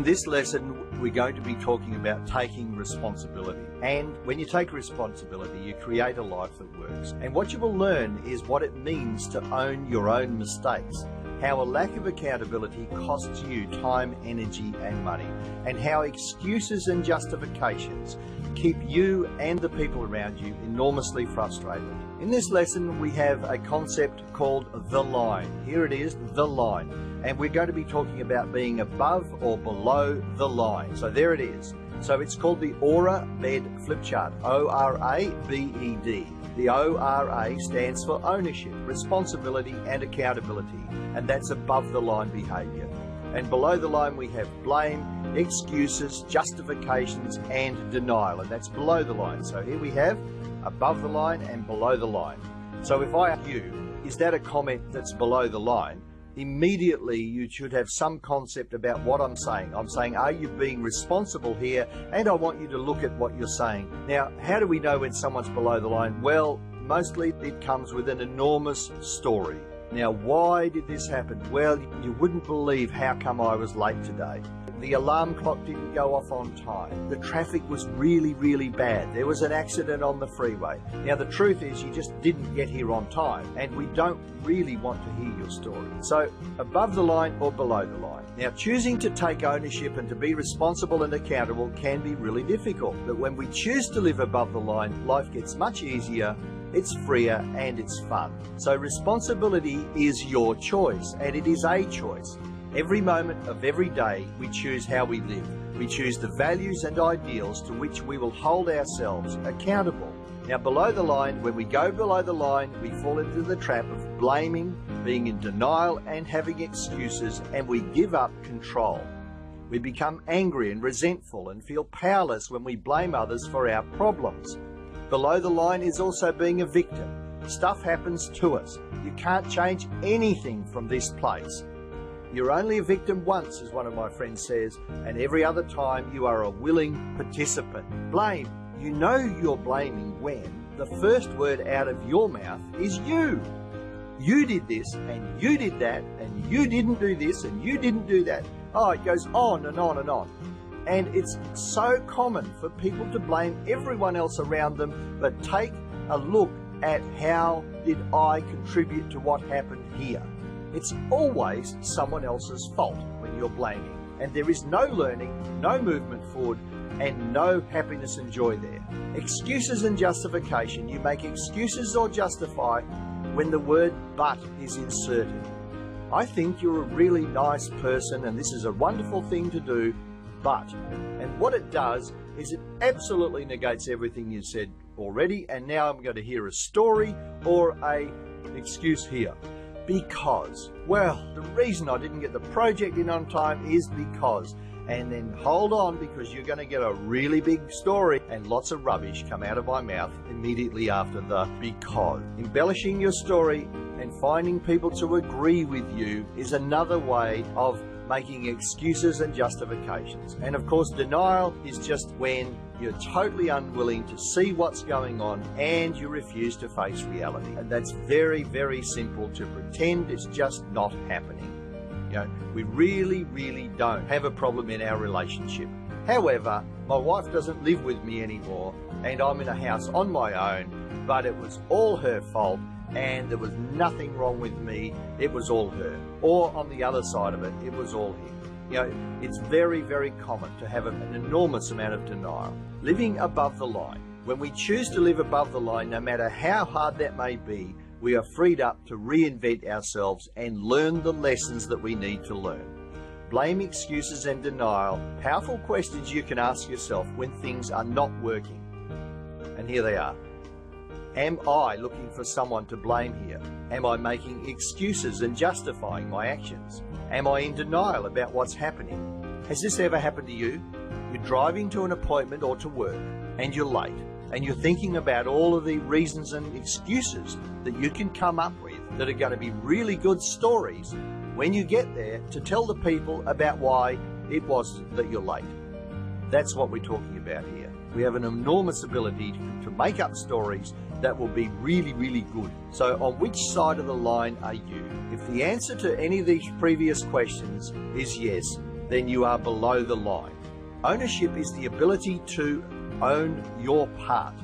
this lesson, we're going to be talking about taking responsibility. And when you take responsibility, you create a life that works. And what you will learn is what it means to own your own mistakes, how a lack of accountability costs you time, energy, and money, and how excuses and justifications keep you and the people around you enormously frustrated. In this lesson, we have a concept called the line. Here it is, the line. And we're going to be talking about being above or below the line. So there it is. So it's called the ORA-BED flip chart, O-R-A-B-E-D. The O-R-A stands for ownership, responsibility, and accountability, and that's above the line behavior. And below the line we have blame, excuses, justifications, and denial, and that's below the line. So here we have above the line and below the line. So if I ask you, is that a comment that's below the line? Immediately you should have some concept about what I'm saying. I'm saying, are you being responsible here? And I want you to look at what you're saying. Now, how do we know when someone's below the line? Well, mostly it comes with an enormous story. Now, why did this happen? Well, you wouldn't believe how come I was late today. The alarm clock didn't go off on time. The traffic was really, really bad. There was an accident on the freeway. Now, the truth is you just didn't get here on time, and we don't really want to hear your story. So, above the line or below the line. Now, choosing to take ownership and to be responsible and accountable can be really difficult. But when we choose to live above the line, life gets much easier, it's freer, and it's fun. So responsibility is your choice, and it is a choice. Every moment of every day, we choose how we live. We choose the values and ideals to which we will hold ourselves accountable. Now, below the line, when we go below the line, we fall into the trap of blaming, being in denial, and having excuses, and we give up control. We become angry and resentful and feel powerless when we blame others for our problems. Below the line is also being a victim. Stuff happens to us. You can't change anything from this place. You're only a victim once, as one of my friends says, and every other time you are a willing participant. Blame. You know you're blaming when the first word out of your mouth is you. You did this, and you did that, and you didn't do this, and you didn't do that. Oh, it goes on and on and on. And it's so common for people to blame everyone else around them, but take a look at how did I contribute to what happened here. It's always someone else's fault when you're blaming, and there is no learning, no movement forward, and no happiness and joy there. Excuses and justification. You make excuses or justify when the word but is inserted. I think you're a really nice person and this is a wonderful thing to do, but. And what it does is it absolutely negates everything you said already, and now I'm going to hear a story or a excuse here. Because, well, the reason I didn't get the project in on time is because, and then hold on, because you're going to get a really big story and lots of rubbish come out of my mouth immediately after the because. Embellishing your story and finding people to agree with you is another way of making excuses and justifications. And of course, denial is just when you're totally unwilling to see what's going on and you refuse to face reality. And that's very, very simple, to pretend it's just not happening. You know, we really, really don't have a problem in our relationship. However, my wife doesn't live with me anymore and I'm in a house on my own, but it was all her fault and there was nothing wrong with me, it was all her. Or on the other side of it, it was all him. You know, it's very, very common to have an enormous amount of denial. Living above the line. When we choose to live above the line, no matter how hard that may be, we are freed up to reinvent ourselves and learn the lessons that we need to learn. Blame, excuses, and denial. Powerful questions you can ask yourself when things are not working. And here they are. Am I looking for someone to blame here? Am I making excuses and justifying my actions? Am I in denial about what's happening? Has this ever happened to you? You're driving to an appointment or to work and you're late and you're thinking about all of the reasons and excuses that you can come up with that are going to be really good stories when you get there to tell the people about why it was that you're late. That's what we're talking about here. We have an enormous ability to make up stories that will be really, really good. So on which side of the line are you? If the answer to any of these previous questions is yes, then you are below the line. Ownership is the ability to own your part.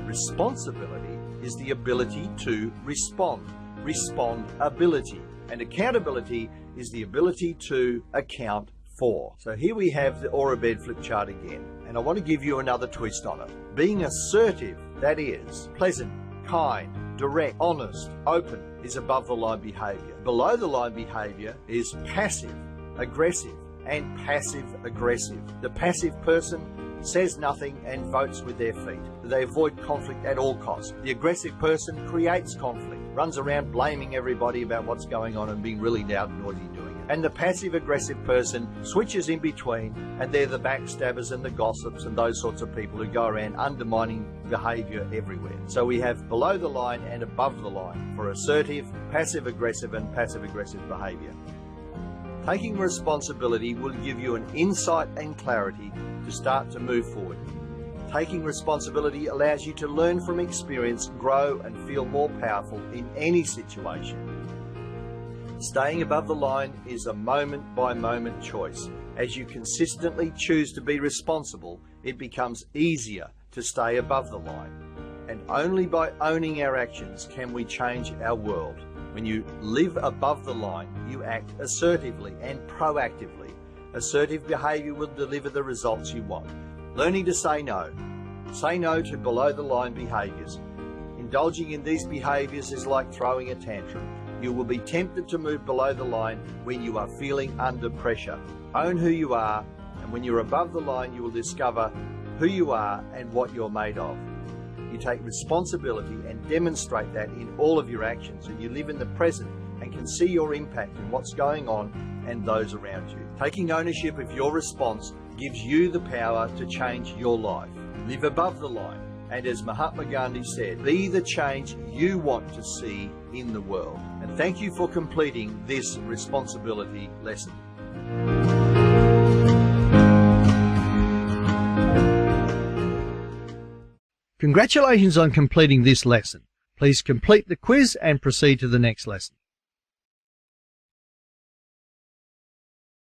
Responsibility is the ability to respond. Respondability. And accountability is the ability to account for. So here we have the Aura bed flip chart again, and I want to give you another twist on it. Being assertive, that is, pleasant, kind, direct, honest, open, is above the line behavior. Below the line behavior is passive, aggressive, and passive aggressive. The passive person says nothing and votes with their feet. They avoid conflict at all costs. The aggressive person creates conflict, runs around blaming everybody about what's going on and being really loud and noisy doing it. And the passive aggressive person switches in between, and they're the backstabbers and the gossips and those sorts of people who go around undermining behavior everywhere. So we have below the line and above the line for assertive, passive aggressive, and passive aggressive behavior. Taking responsibility will give you an insight and clarity to start to move forward. Taking responsibility allows you to learn from experience, grow, and feel more powerful in any situation. Staying above the line is a moment-by-moment choice. As you consistently choose to be responsible, it becomes easier to stay above the line. And only by owning our actions can we change our world. When you live above the line, you act assertively and proactively. Assertive behavior will deliver the results you want. Learning to say no. Say no to below the line behaviors. Indulging in these behaviors is like throwing a tantrum. You will be tempted to move below the line when you are feeling under pressure. Own who you are, and when you're above the line, you will discover who you are and what you're made of. You take responsibility and demonstrate that in all of your actions, and you live in the present and can see your impact in what's going on and those around you. Taking ownership of your response gives you the power to change your life. Live above the line, and as Mahatma Gandhi said, be the change you want to see in the world. And thank you for completing this responsibility lesson. Congratulations on completing this lesson. Please complete the quiz and proceed to the next lesson.